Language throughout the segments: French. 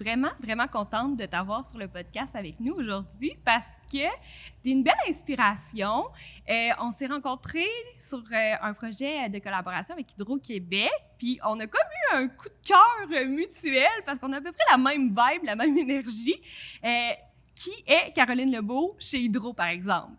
vraiment, vraiment contente de t'avoir sur le podcast avec nous aujourd'hui parce que tu es une belle inspiration. On s'est rencontrés sur un projet de collaboration avec Hydro-Québec, puis on a comme eu un coup de cœur mutuel parce qu'on a à peu près la même vibe, la même énergie. Qui est Caroline Lebeau chez Hydro, par exemple?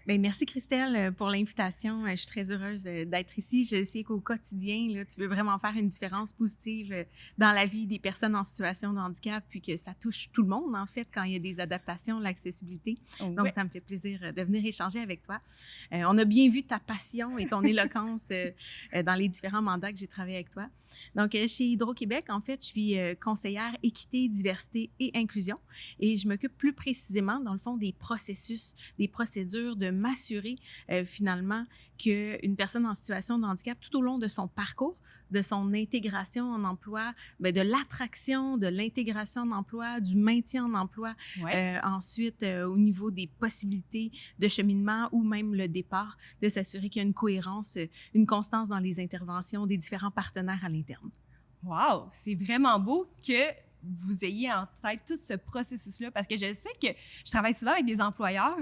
Bien, merci Christelle pour l'invitation. Je suis très heureuse d'être ici. Je sais qu'au quotidien, là, tu veux vraiment faire une différence positive dans la vie des personnes en situation de handicap, puis que ça touche tout le monde, en fait, quand il y a des adaptations, l'accessibilité. Ouais. Donc, ça me fait plaisir de venir échanger avec toi. On a bien vu ta passion et ton éloquence dans les différents mandats que j'ai travaillé avec toi. Donc, chez Hydro-Québec, en fait, je suis conseillère équité, diversité et inclusion et je m'occupe plus précisément, dans le fond, des processus, des procédures, de m'assurer finalement qu'une personne en situation de handicap, tout au long de son parcours, de son intégration en emploi, bien, de l'attraction, de l'intégration en emploi, du maintien en emploi, ensuite au niveau des possibilités de cheminement ou même le départ, de s'assurer qu'il y a une cohérence, une constance dans les interventions des différents partenaires à l'interne. Wow! C'est vraiment beau que vous ayez en tête tout ce processus-là parce que je sais que je travaille souvent avec des employeurs,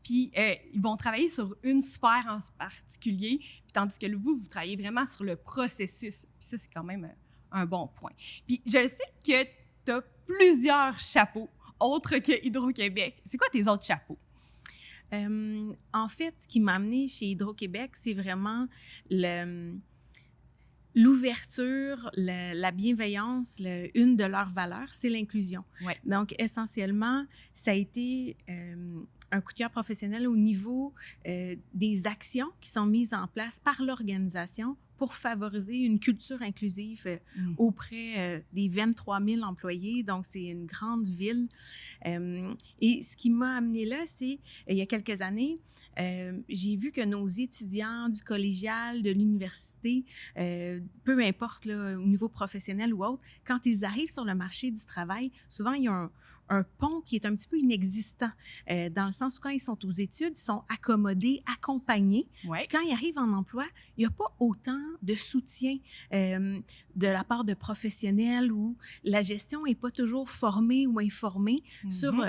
puis ils vont travailler sur une sphère en particulier, puis tandis que vous travaillez vraiment sur le processus. Puis ça, c'est quand même un bon point. Puis je sais que tu as plusieurs chapeaux autres que Hydro-Québec. C'est quoi tes autres chapeaux? En fait, ce qui m'a amenée chez Hydro-Québec, c'est vraiment l'ouverture, la bienveillance, une de leurs valeurs, c'est l'inclusion. Ouais. Donc, essentiellement, ça a été un coup de cœur professionnel au niveau des actions qui sont mises en place par l'organisation pour favoriser une culture inclusive auprès des 23 000 employés. Donc, c'est une grande ville. Et ce qui m'a amenée là, c'est, il y a quelques années, j'ai vu que nos étudiants du collégial, de l'université, peu importe là, au niveau professionnel ou autre, quand ils arrivent sur le marché du travail, souvent il y a un pont qui est un petit peu inexistant, dans le sens où quand ils sont aux études, ils sont accommodés, accompagnés. Ouais. Puis quand ils arrivent en emploi, il n'y a pas autant de soutien de la part de professionnels où la gestion n'est pas toujours formée ou informée sur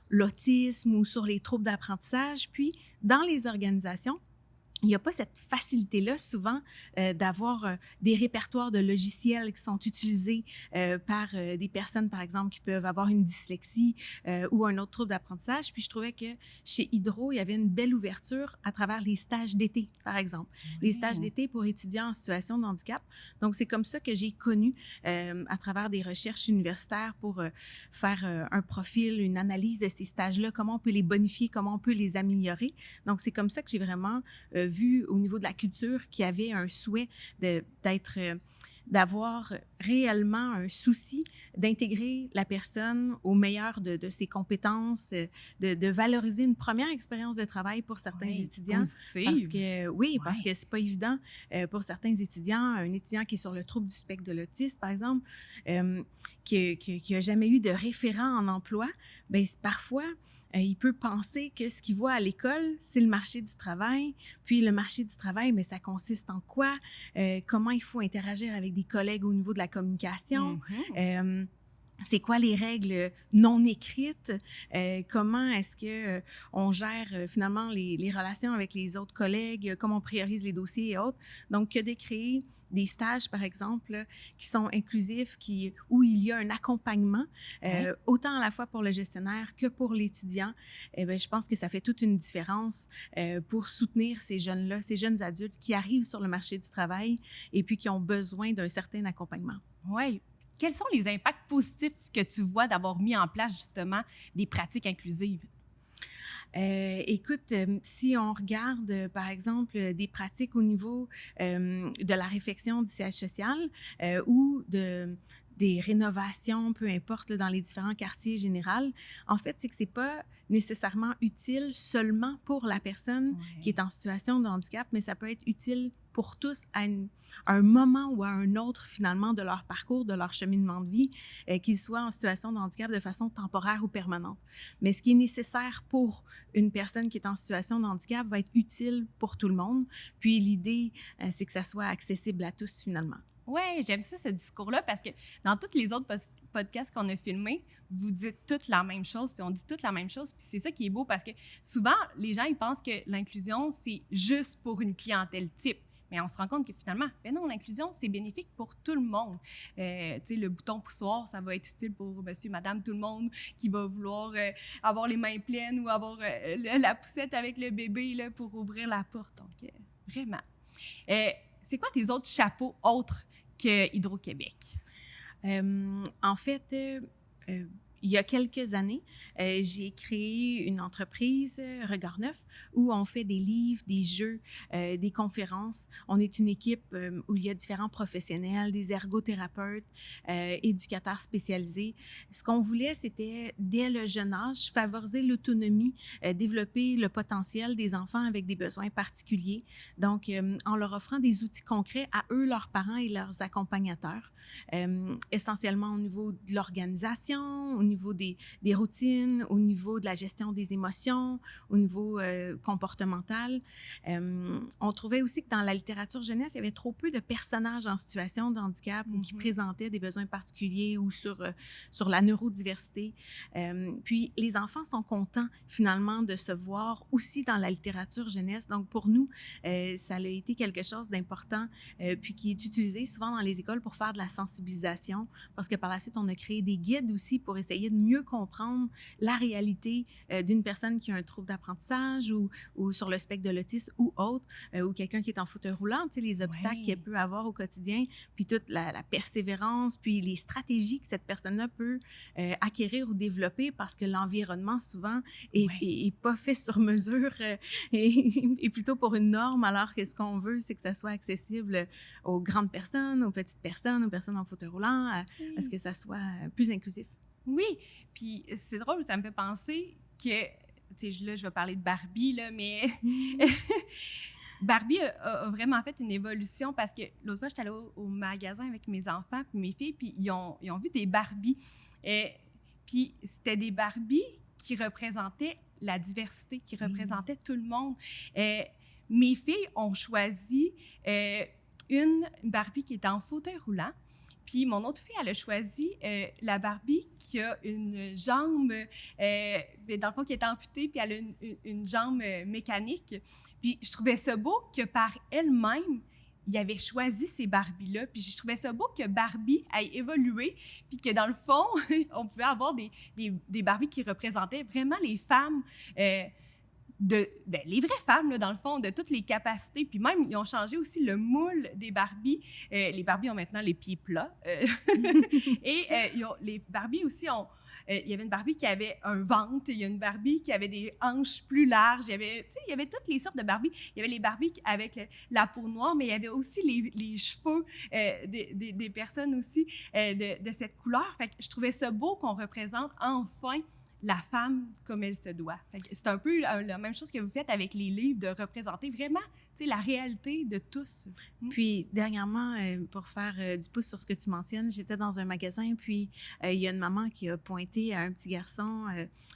l'autisme ou sur les troubles d'apprentissage. Puis, dans les organisations, il n'y a pas cette facilité-là, souvent, d'avoir des répertoires de logiciels qui sont utilisés par des personnes, par exemple, qui peuvent avoir une dyslexie ou un autre trouble d'apprentissage. Puis je trouvais que chez Hydro, il y avait une belle ouverture à travers les stages d'été, par exemple. Les stages d'été pour étudiants en situation de handicap. Donc, c'est comme ça que j'ai connu, à travers des recherches universitaires pour faire un profil, une analyse de ces stages-là, comment on peut les bonifier, comment on peut les améliorer. Donc, c'est comme ça que j'ai vraiment vu au niveau de la culture qu'il y avait un souhait d'avoir réellement un souci d'intégrer la personne au meilleur de ses compétences, de valoriser une première expérience de travail pour certains étudiants. Positive. Parce que c'est pas évident pour certains étudiants, un étudiant qui est sur le trouble du spectre de l'autisme, par exemple, qui a jamais eu de référent en emploi, bien, parfois, il peut penser que ce qu'il voit à l'école, c'est le marché du travail. Puis le marché du travail, mais ça consiste en quoi? Comment il faut interagir avec des collègues au niveau de la communication? C'est quoi les règles non écrites? Comment est-ce que on gère finalement les relations avec les autres collègues? Comment on priorise les dossiers et autres? Donc, que de créer des stages, par exemple, qui sont inclusifs, où il y a un accompagnement, autant à la fois pour le gestionnaire que pour l'étudiant, je pense que ça fait toute une différence pour soutenir ces jeunes-là, ces jeunes adultes qui arrivent sur le marché du travail et puis qui ont besoin d'un certain accompagnement. Oui. Quels sont les impacts positifs que tu vois d'avoir mis en place, justement, des pratiques inclusives? Écoute, si on regarde, par exemple, des pratiques au niveau de la réfection du siège social ou des rénovations, peu importe, là, dans les différents quartiers généraux, en fait, c'est que c'est pas nécessairement utile seulement pour la personne qui est en situation de handicap, mais ça peut être utile pour tous à un moment ou à un autre, finalement, de leur parcours, de leur cheminement de vie, qu'ils soient en situation de handicap de façon temporaire ou permanente. Mais ce qui est nécessaire pour une personne qui est en situation de handicap va être utile pour tout le monde. Puis l'idée, c'est que ça soit accessible à tous, finalement. Oui, j'aime ça, ce discours-là, parce que dans toutes les autres podcasts qu'on a filmés, vous dites toutes la même chose, puis on dit toutes la même chose. Puis c'est ça qui est beau parce que souvent, les gens, ils pensent que l'inclusion, c'est juste pour une clientèle type. Mais on se rend compte que finalement, ben non, l'inclusion, c'est bénéfique pour tout le monde. Tu sais, le bouton poussoir, ça va être utile pour monsieur, madame, tout le monde qui va vouloir avoir les mains pleines ou avoir la poussette avec le bébé là, pour ouvrir la porte. Donc, vraiment. C'est quoi tes autres chapeaux autres que Hydro-Québec? En fait, il y a quelques années, j'ai créé une entreprise, Regard Neuf, où on fait des livres, des jeux, des conférences. On est une équipe où il y a différents professionnels, des ergothérapeutes, éducateurs spécialisés. Ce qu'on voulait, c'était, dès le jeune âge, favoriser l'autonomie, développer le potentiel des enfants avec des besoins particuliers. Donc, en leur offrant des outils concrets à eux, leurs parents et leurs accompagnateurs, essentiellement au niveau de l'organisation, au niveau des routines, au niveau de la gestion des émotions, au niveau comportemental. On trouvait aussi que dans la littérature jeunesse, il y avait trop peu de personnages en situation de handicap ou qui présentaient des besoins particuliers ou sur la neurodiversité. Puis, les enfants sont contents, finalement, de se voir aussi dans la littérature jeunesse. Donc, pour nous, ça a été quelque chose d'important, puis qui est utilisé souvent dans les écoles pour faire de la sensibilisation, parce que par la suite, on a créé des guides aussi pour essayer de mieux comprendre la réalité d'une personne qui a un trouble d'apprentissage ou sur le spectre de l'autisme ou autre, ou quelqu'un qui est en fauteuil roulant, tu sais, les obstacles qu'elle peut avoir au quotidien, puis toute la persévérance, puis les stratégies que cette personne-là peut acquérir ou développer parce que l'environnement, souvent, est pas fait sur mesure et plutôt pour une norme, alors que ce qu'on veut, c'est que ça soit accessible aux grandes personnes, aux petites personnes, aux personnes en fauteuil roulant, à ce que ça soit plus inclusif. Oui, puis c'est drôle, ça me fait penser que, tu sais, là, je vais parler de Barbie, là, mais Barbie a vraiment fait une évolution parce que l'autre fois, j'étais allée au magasin avec mes enfants puis mes filles, puis ils ont vu des Barbies. Puis c'était des Barbies qui représentaient la diversité, qui représentaient tout le monde. Mes filles ont choisi une Barbie qui était en fauteuil roulant. Puis mon autre fille, elle a choisi la Barbie qui a une jambe, dans le fond, qui est amputée, puis elle a une jambe mécanique. Puis je trouvais ça beau que par elle-même, il avait choisi ces Barbies-là. Puis je trouvais ça beau que Barbie ait évolué, puis que dans le fond, on pouvait avoir des Barbies qui représentaient vraiment les femmes, les vraies femmes, là, dans le fond, de toutes les capacités. Puis même, ils ont changé aussi le moule des Barbies. Les Barbies ont maintenant les pieds plats. Et les Barbies aussi ont... il y avait une Barbie qui avait un ventre, il y a une Barbie qui avait des hanches plus larges. Il y avait toutes les sortes de Barbies. Il y avait les Barbies avec la peau noire, mais il y avait aussi les cheveux des personnes aussi de cette couleur. Fait que je trouvais ça beau qu'on représente enfin la femme comme elle se doit. C'est un peu la même chose que vous faites avec les livres, de représenter vraiment la réalité de tous. Puis, dernièrement, pour faire du pouce sur ce que tu mentionnes, j'étais dans un magasin, puis il y a une maman qui a pointé à un petit garçon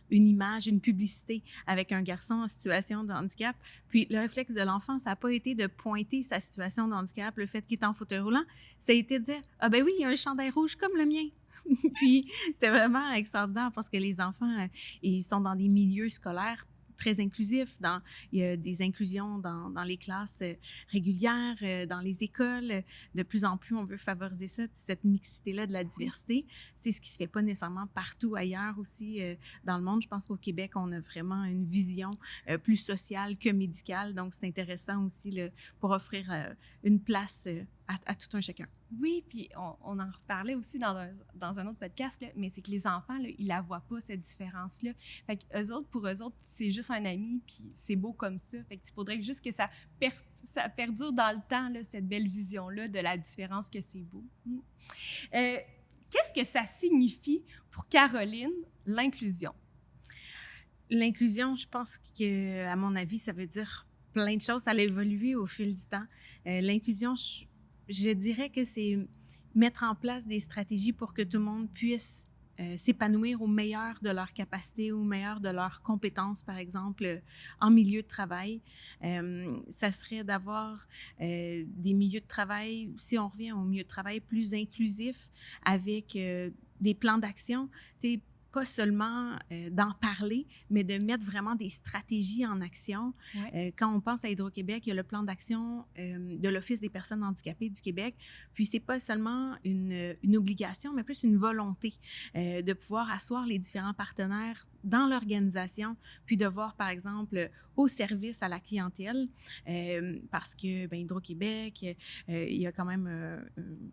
une image, une publicité avec un garçon en situation de handicap. Puis, le réflexe de l'enfant, ça n'a pas été de pointer sa situation de handicap, le fait qu'il est en fauteuil roulant, ça a été de dire « Ah ben oui, il y a un chandail rouge comme le mien ». Puis, c'était vraiment extraordinaire parce que les enfants, ils sont dans des milieux scolaires très inclusifs. Il y a des inclusions dans les classes régulières, dans les écoles. De plus en plus, on veut favoriser ça, cette mixité-là de la diversité. C'est ce qui se fait pas nécessairement partout ailleurs aussi dans le monde. Je pense qu'au Québec, on a vraiment une vision plus sociale que médicale. Donc, c'est intéressant aussi pour offrir une place à tout un chacun. Oui, puis on en reparlait aussi dans un autre podcast, là, mais c'est que les enfants, là, ils la voient pas, cette différence-là. Fait que pour eux autres, c'est juste un ami, puis c'est beau comme ça. Fait qu'il faudrait juste que ça perdure dans le temps, là, cette belle vision-là de la différence, que c'est beau. Qu'est-ce que ça signifie pour Caroline, l'inclusion? L'inclusion, je pense que, à mon avis, ça veut dire plein de choses. Ça a évolué au fil du temps. L'inclusion, je dirais que c'est mettre en place des stratégies pour que tout le monde puisse s'épanouir au meilleur de leur capacité, au meilleur de leurs compétences, par exemple, en milieu de travail. Ça serait d'avoir des milieux de travail, si on revient au milieu de travail, plus inclusifs, avec des plans d'action, tu sais, pas seulement d'en parler, mais de mettre vraiment des stratégies en action. Ouais. Quand on pense à Hydro-Québec, il y a le plan d'action de l'Office des personnes handicapées du Québec. Puis, c'est pas seulement une obligation, mais plus une volonté de pouvoir asseoir les différents partenaires dans l'organisation, puis de voir, par exemple, au service à la clientèle, parce que ben, Hydro-Québec, il y a quand même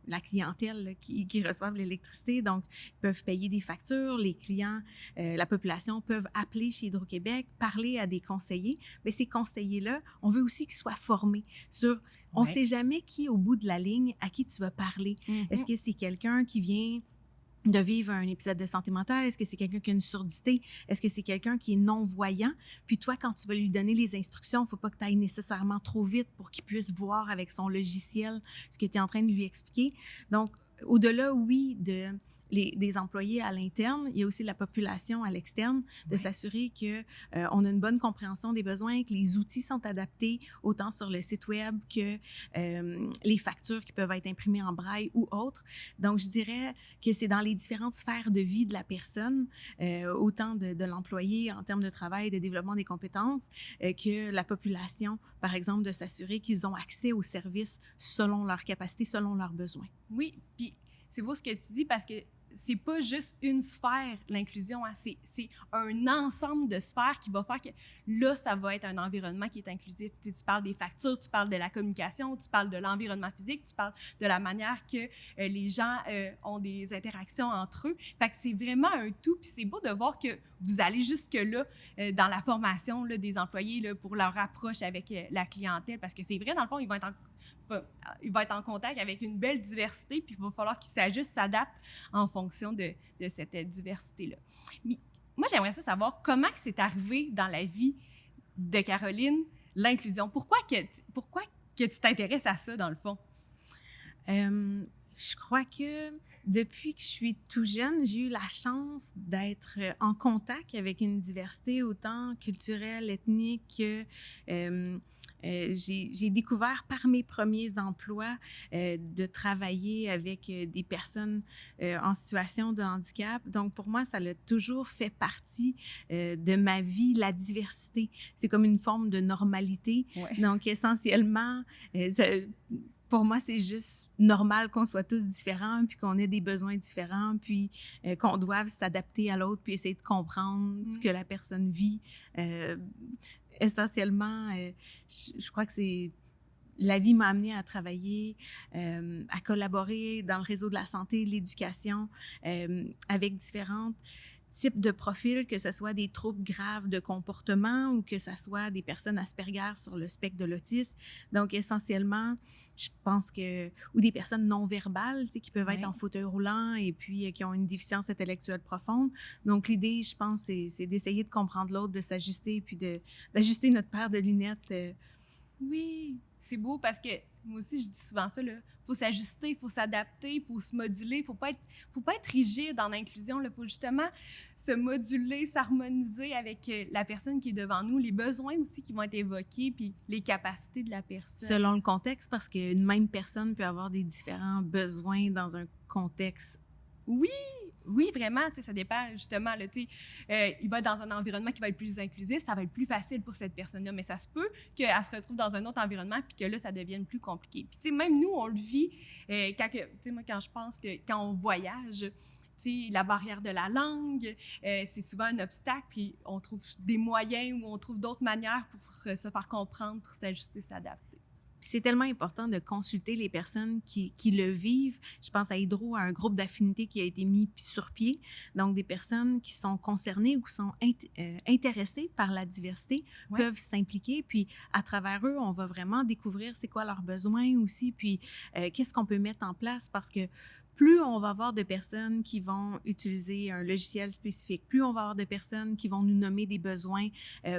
la clientèle là, qui reçoivent l'électricité, donc ils peuvent payer des factures, les clients, la population peuvent appeler chez Hydro-Québec, parler à des conseillers. Mais ces conseillers-là, on veut aussi qu'ils soient formés sur... On ne sait jamais qui, au bout de la ligne, à qui tu vas parler. Mm-hmm. Est-ce que c'est quelqu'un qui vient de vivre un épisode de santé mentale? Est-ce que c'est quelqu'un qui a une surdité? Est-ce que c'est quelqu'un qui est non-voyant? Puis toi, quand tu vas lui donner les instructions, il ne faut pas que tu ailles nécessairement trop vite pour qu'il puisse voir avec son logiciel ce que tu es en train de lui expliquer. Donc, au-delà, oui, des employés à l'interne, il y a aussi la population à l'externe, de s'assurer qu'on a une bonne compréhension des besoins, que les outils sont adaptés autant sur le site web que les factures qui peuvent être imprimées en braille ou autres. Donc, je dirais que c'est dans les différentes sphères de vie de la personne, autant de l'employé en termes de travail, de développement des compétences, que la population, par exemple, de s'assurer qu'ils ont accès aux services selon leurs capacités, selon leurs besoins. Oui, puis c'est beau ce que tu dis parce que c'est pas juste une sphère, l'inclusion, hein, c'est un ensemble de sphères qui va faire que là, ça va être un environnement qui est inclusif. Tu parles des factures, tu parles de la communication, tu parles de l'environnement physique, tu parles de la manière que les gens ont des interactions entre eux. Fait que c'est vraiment un tout, puis c'est beau de voir que vous allez jusque-là dans la formation là, des employés là, pour leur approche avec la clientèle, parce que c'est vrai, dans le fond, ils vont être en contact avec une belle diversité, puis il va falloir qu'ils s'ajustent, s'adaptent en fonction de cette diversité-là. Mais moi, j'aimerais savoir comment c'est arrivé dans la vie de Caroline, l'inclusion. Pourquoi que tu t'intéresses à ça, dans le fond? Je crois que depuis que je suis tout jeune, j'ai eu la chance d'être en contact avec une diversité autant culturelle, ethnique que j'ai découvert par mes premiers emplois de travailler avec des personnes en situation de handicap. Donc, pour moi, ça a toujours fait partie de ma vie, la diversité. C'est comme une forme de normalité. Ouais. Donc, essentiellement, pour moi, c'est juste normal qu'on soit tous différents, puis qu'on ait des besoins différents, puis qu'on doive s'adapter à l'autre, puis essayer de comprendre ce que la personne vit. Essentiellement, je crois que c'est... La vie m'a amenée à travailler, à collaborer dans le réseau de la santé, de l'éducation, avec différentes types de profils, que ce soit des troubles graves de comportement ou que ce soit des personnes Asperger sur le spectre de l'autisme. Donc, essentiellement, je pense que... Ou des personnes non-verbales, tu sais, qui peuvent être en fauteuil roulant et puis qui ont une déficience intellectuelle profonde. Donc, l'idée, je pense, c'est d'essayer de comprendre l'autre, de s'ajuster, puis d'ajuster notre paire de lunettes. Oui, c'est beau parce que moi aussi, je dis souvent ça, il faut s'ajuster, il faut s'adapter, il faut se moduler, il ne faut pas être rigide en inclusion, il faut justement se moduler, s'harmoniser avec la personne qui est devant nous, les besoins aussi qui vont être évoqués, puis les capacités de la personne. Selon le contexte, parce qu'une même personne peut avoir des différents besoins dans un contexte. Oui, vraiment, ça dépend justement. Là, il va être dans un environnement qui va être plus inclusif, ça va être plus facile pour cette personne-là, mais ça se peut qu'elle se retrouve dans un autre environnement puis que là, ça devienne plus compliqué. Puis même nous, on le vit quand je pense que quand on voyage, la barrière de la langue, c'est souvent un obstacle, puis on trouve des moyens ou on trouve d'autres manières pour se faire comprendre, pour s'ajuster, s'adapter. C'est tellement important de consulter les personnes qui le vivent. Je pense à Hydro, à un groupe d'affinité qui a été mis sur pied. Donc, des personnes qui sont concernées ou qui sont intéressées par la diversité peuvent s'impliquer. Puis, à travers eux, on va vraiment découvrir c'est quoi leurs besoins aussi, puis qu'est-ce qu'on peut mettre en place. Parce que plus on va avoir de personnes qui vont utiliser un logiciel spécifique, plus on va avoir de personnes qui vont nous nommer des besoins,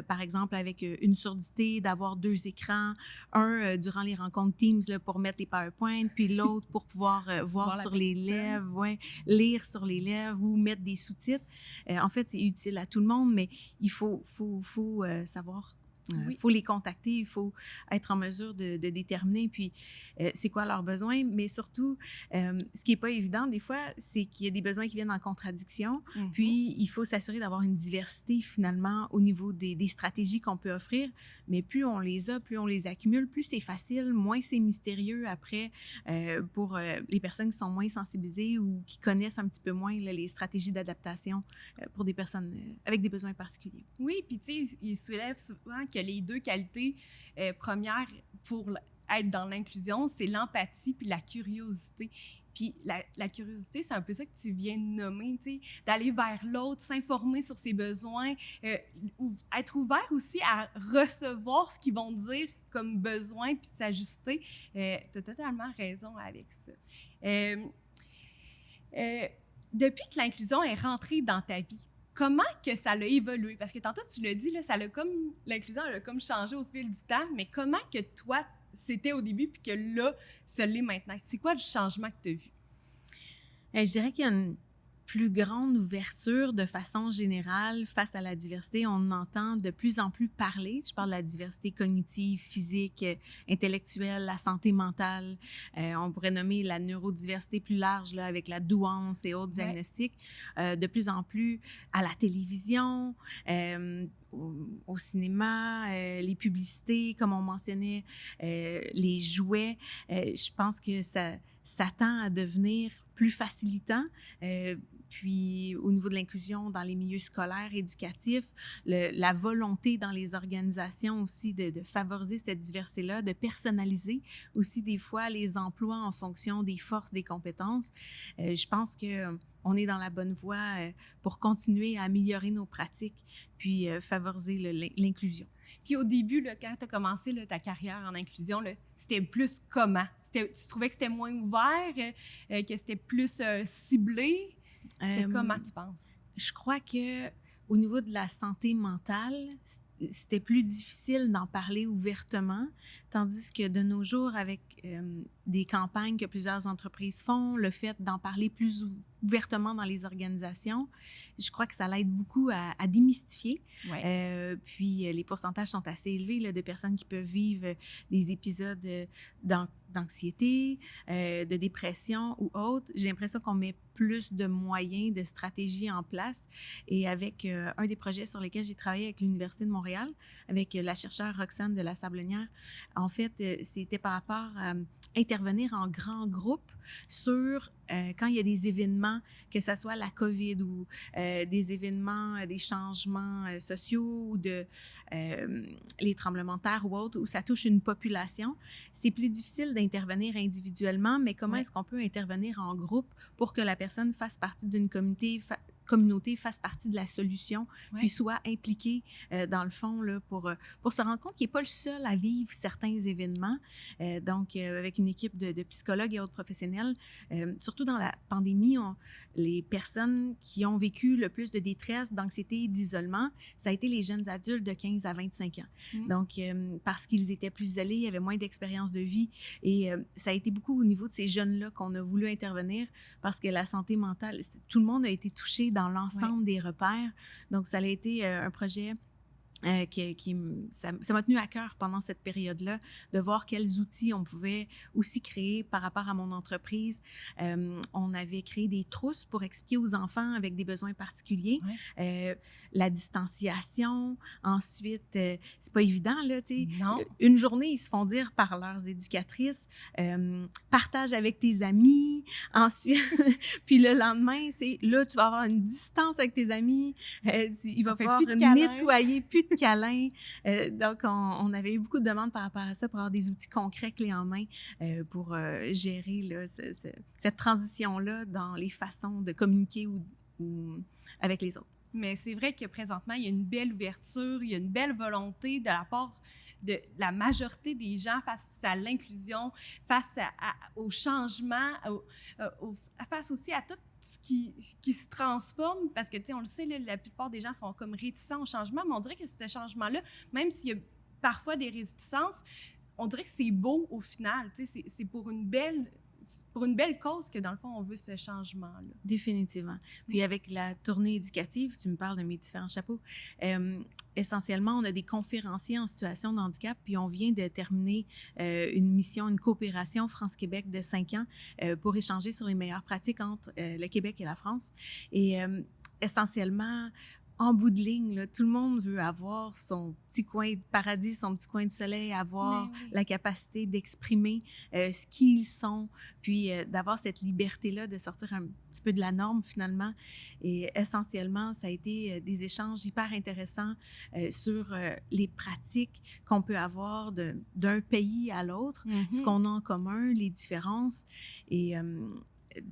par exemple avec une surdité, d'avoir 2 écrans, un durant les rencontres Teams là, pour mettre les PowerPoint, puis l'autre pour pouvoir voir sur les lèvres, ouais, lire sur les lèvres ou mettre des sous-titres. En fait, c'est utile à tout le monde, mais il faut savoir. Il faut les contacter, il faut être en mesure de déterminer puis c'est quoi leurs besoins, mais surtout, ce qui n'est pas évident des fois, c'est qu'il y a des besoins qui viennent en contradiction, puis il faut s'assurer d'avoir une diversité finalement au niveau des stratégies qu'on peut offrir, mais plus on les a, plus on les accumule, plus c'est facile, moins c'est mystérieux après pour les personnes qui sont moins sensibilisées ou qui connaissent un petit peu moins là, les stratégies d'adaptation pour des personnes avec des besoins particuliers. Oui, puis tu sais, il soulève souvent que les 2 qualités premières pour être dans l'inclusion, c'est l'empathie puis la curiosité. Puis la curiosité, c'est un peu ça que tu viens de nommer, tu sais, d'aller vers l'autre, s'informer sur ses besoins, être ouvert aussi à recevoir ce qu'ils vont dire comme besoin puis de s'ajuster. Tu as totalement raison avec ça. Depuis que l'inclusion est rentrée dans ta vie, comment que ça l'a évolué? Parce que tantôt, tu l'as dit, là, l'inclusion, elle a comme changé au fil du temps, mais comment que toi, c'était au début, puis que là, ça l'est maintenant? C'est quoi le changement que tu as vu? Je dirais qu'il y a une plus grande ouverture de façon générale face à la diversité. On entend de plus en plus parler. Je parle de la diversité cognitive, physique, intellectuelle, la santé mentale. On pourrait nommer la neurodiversité plus large là, avec la douance et autres diagnostics. De plus en plus à la télévision, au cinéma, les publicités, comme on mentionnait, les jouets. Je pense que ça tend à devenir plus facilitant. Puis, au niveau de l'inclusion dans les milieux scolaires, éducatifs, la volonté dans les organisations aussi de favoriser cette diversité-là, de personnaliser aussi des fois les emplois en fonction des forces, des compétences. Je pense qu'on est dans la bonne voie pour continuer à améliorer nos pratiques puis favoriser l'inclusion. Puis au début, là, quand tu as commencé là, ta carrière en inclusion, là, c'était plus comment? Tu trouvais que c'était moins ouvert, que c'était plus ciblé? C'était comment, tu penses? Je crois que au niveau de la santé mentale, c'était plus difficile d'en parler ouvertement, tandis que de nos jours, avec des campagnes que plusieurs entreprises font, le fait d'en parler plus ouvertement dans les organisations, je crois que ça l'aide beaucoup à démystifier. Ouais. Puis les pourcentages sont assez élevés là, de personnes qui peuvent vivre des épisodes d'anxiété, de dépression ou autres. J'ai l'impression qu'on met plus de moyens, de stratégies en place. Et avec un des projets sur lesquels j'ai travaillé avec l'Université de Montréal, avec la chercheure Roxane de la Sablonnière, en fait, c'était par rapport à intervenir en grand groupe sur quand il y a des événements, que ce soit la COVID ou des événements, des changements sociaux ou les tremblements de terre ou autres, où ça touche une population. C'est plus difficile d'intervenir individuellement, mais comment est-ce qu'on peut intervenir en groupe pour que la personne fasse partie d'une communauté fasse partie de la solution, puis soit impliqué dans le fond là, pour se rendre compte qu'il n'est pas le seul à vivre certains événements. Donc, avec une équipe de psychologues et autres professionnels, surtout dans la pandémie, les personnes qui ont vécu le plus de détresse, d'anxiété et d'isolement, ça a été les jeunes adultes de 15 à 25 ans. Donc, parce qu'ils étaient plus isolés, il y avait moins d'expérience de vie et ça a été beaucoup au niveau de ces jeunes-là qu'on a voulu intervenir parce que la santé mentale, tout le monde a été touché dans l'ensemble des repères. Donc, ça a été un projet ça m'a tenu à cœur pendant cette période-là de voir quels outils on pouvait aussi créer par rapport à mon entreprise. On avait créé des trousses pour expliquer aux enfants avec des besoins particuliers la distanciation. Ensuite, c'est pas évident, là, tu sais. Une journée, ils se font dire par leurs éducatrices, partage avec tes amis. Ensuite, puis le lendemain, c'est là, tu vas avoir une distance avec tes amis. Il va falloir nettoyer, plus de câlins. Donc, on avait eu beaucoup de demandes par rapport à ça pour avoir des outils concrets, clés en main, pour gérer là, cette transition-là dans les façons de communiquer ou avec les autres. Mais c'est vrai que présentement, il y a une belle ouverture, il y a une belle volonté de la part de la majorité des gens face à l'inclusion, face au changement, face aussi à tout ce qui se transforme, parce que, tu sais, on le sait, là, la plupart des gens sont comme réticents au changement, mais on dirait que ce changement-là, même s'il y a parfois des réticences, on dirait que c'est beau au final, tu sais, c'est pour une belle cause que, dans le fond, on veut ce changement-là. Définitivement. Puis avec la tournée éducative, tu me parles de mes différents chapeaux, essentiellement, on a des conférenciers en situation de handicap, puis on vient de terminer une coopération France-Québec de 5 ans pour échanger sur les meilleures pratiques entre le Québec et la France. Et essentiellement, en bout de ligne, là, tout le monde veut avoir son petit coin de paradis, son petit coin de soleil, avoir la capacité d'exprimer ce qu'ils sont, puis d'avoir cette liberté-là de sortir un petit peu de la norme, finalement. Et essentiellement, ça a été des échanges hyper intéressants sur les pratiques qu'on peut avoir d'un pays à l'autre, ce qu'on a en commun, les différences. Et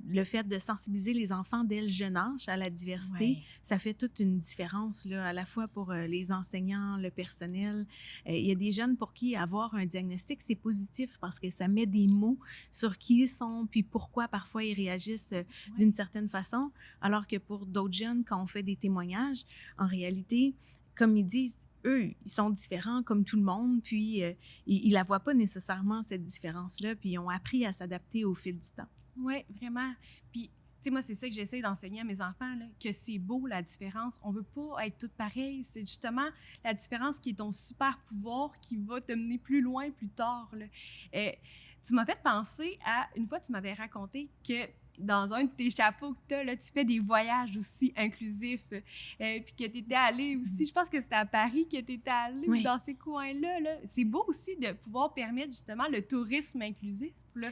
le fait de sensibiliser les enfants dès le jeune âge à la diversité, ça fait toute une différence, là, à la fois pour les enseignants, le personnel. Il y a des jeunes pour qui avoir un diagnostic, c'est positif parce que ça met des mots sur qui ils sont, puis pourquoi parfois ils réagissent d'une certaine façon, alors que pour d'autres jeunes, quand on fait des témoignages, en réalité, comme ils disent, eux, ils sont différents comme tout le monde, puis ils la voient pas nécessairement, cette différence-là, puis ils ont appris à s'adapter au fil du temps. Oui, vraiment. Puis, tu sais, moi, c'est ça que j'essaie d'enseigner à mes enfants, là, que c'est beau, la différence. On veut pas être toutes pareilles. C'est justement la différence qui est ton super pouvoir qui va te mener plus loin plus tard, là. Tu m'as fait penser à... Une fois, tu m'avais raconté que dans un de tes chapeaux que tu as, là, tu fais des voyages aussi inclusifs. Puis que tu étais allée aussi, je pense que c'était à Paris que tu étais allée, dans ces coins-là. Là. C'est beau aussi de pouvoir permettre justement le tourisme inclusif, là.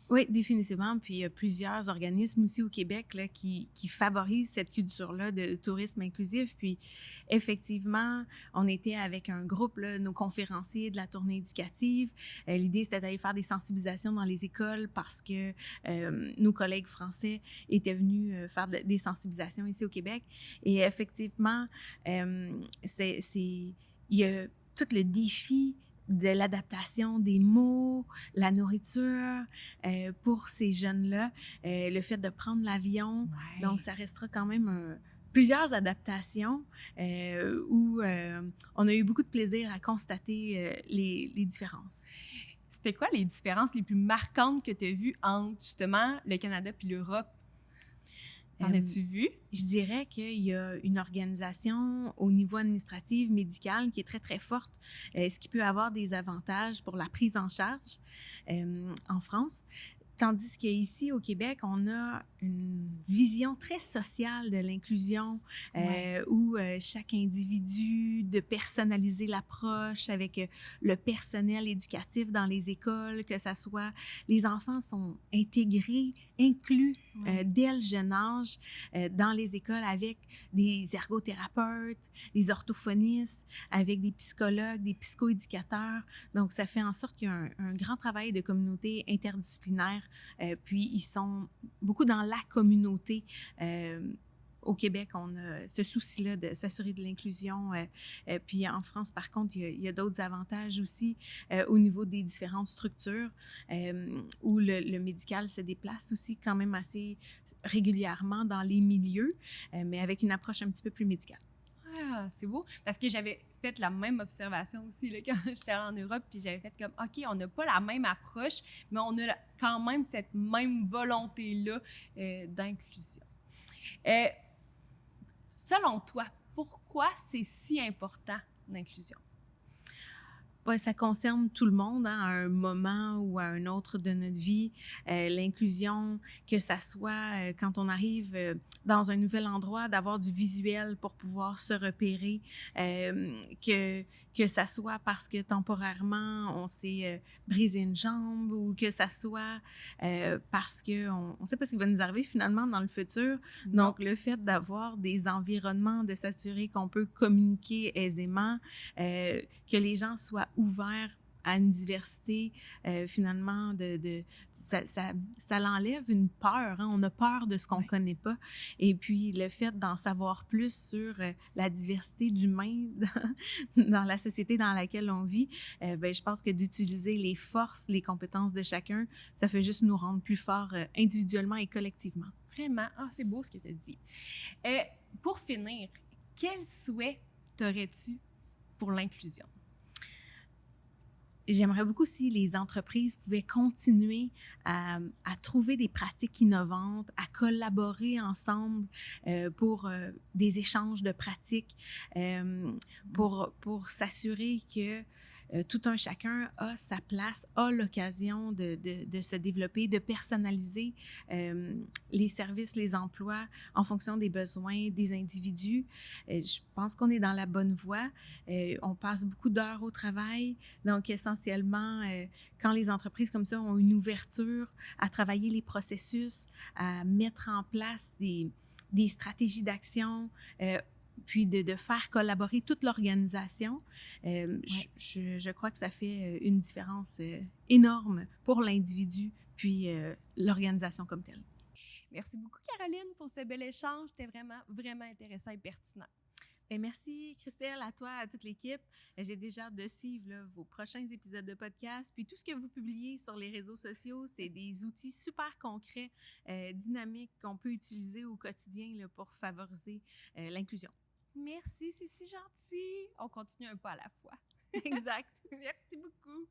Oui, définitivement. Puis il y a plusieurs organismes aussi au Québec là, qui favorisent cette culture-là de tourisme inclusif. Puis effectivement, on était avec un groupe, là, nos conférenciers de la tournée éducative. L'idée, c'était d'aller faire des sensibilisations dans les écoles parce que nos collègues français étaient venus faire des sensibilisations ici au Québec. Et effectivement, il y a tout le défi de l'adaptation des mots, la nourriture pour ces jeunes-là, le fait de prendre l'avion. Donc, ça restera quand même plusieurs adaptations où on a eu beaucoup de plaisir à constater les différences. C'était quoi les différences les plus marquantes que tu as vues entre, justement, le Canada puis l'Europe? T'en as-tu vu? Je dirais qu'il y a une organisation au niveau administratif, médical, qui est très, très forte, ce qui peut avoir des avantages pour la prise en charge en France. Tandis qu'ici, au Québec, on a une vision très sociale de l'inclusion où chaque individu, de personnaliser l'approche avec le personnel éducatif dans les écoles, que ça soit... Les enfants sont intégrés, inclus dès le jeune âge dans les écoles avec des ergothérapeutes, des orthophonistes, avec des psychologues, des psychoéducateurs. Donc, ça fait en sorte qu'il y a un grand travail de communauté interdisciplinaire. Puis, ils sont beaucoup dans la communauté. Au Québec, on a ce souci-là de s'assurer de l'inclusion. Puis en France, par contre, il y a d'autres avantages aussi au niveau des différentes structures où le médical se déplace aussi quand même assez régulièrement dans les milieux, mais avec une approche un petit peu plus médicale. Ah, c'est beau. Parce que j'avais fait la même observation aussi là, quand j'étais allée en Europe, puis j'avais fait comme, OK, on n'a pas la même approche, mais on a quand même cette même volonté-là d'inclusion. Selon toi, pourquoi c'est si important, l'inclusion? Ouais, ça concerne tout le monde hein, à un moment ou à un autre de notre vie. L'inclusion, que ça soit quand on arrive dans un nouvel endroit, d'avoir du visuel pour pouvoir se repérer, que ça soit parce que temporairement, on s'est brisé une jambe ou que ça soit parce qu'on ne sait pas ce qui va nous arriver finalement dans le futur. Non. Donc, le fait d'avoir des environnements, de s'assurer qu'on peut communiquer aisément, que les gens soient ouverts à une diversité, finalement, ça l'enlève une peur. Hein? On a peur de ce qu'on ne connaît pas. Et puis, le fait d'en savoir plus sur la diversité d'humains dans la société dans laquelle on vit, je pense que d'utiliser les forces, les compétences de chacun, ça fait juste nous rendre plus forts individuellement et collectivement. Vraiment. Ah, c'est beau ce que tu as dit. Pour finir, quel souhait t'aurais-tu pour l'inclusion? J'aimerais beaucoup si les entreprises pouvaient continuer à trouver des pratiques innovantes, à collaborer ensemble pour des échanges de pratiques, pour s'assurer que tout un chacun a sa place, a l'occasion de se développer, de personnaliser les services, les emplois en fonction des besoins des individus. Je pense qu'on est dans la bonne voie. On passe beaucoup d'heures au travail. Donc, essentiellement, quand les entreprises comme ça ont une ouverture à travailler les processus, à mettre en place des stratégies d'action, puis de faire collaborer toute l'organisation, je crois que ça fait une différence énorme pour l'individu, puis l'organisation comme telle. Merci beaucoup, Caroline, pour ce bel échange. C'était vraiment, vraiment intéressant et pertinent. Bien, merci, Christelle, à toi, à toute l'équipe. J'ai déjà hâte de suivre vos prochains épisodes de podcast. Puis tout ce que vous publiez sur les réseaux sociaux, c'est des outils super concrets, dynamiques qu'on peut utiliser au quotidien là, pour favoriser l'inclusion. Merci, c'est si gentil. On continue un pas à la fois. Exact. Merci beaucoup.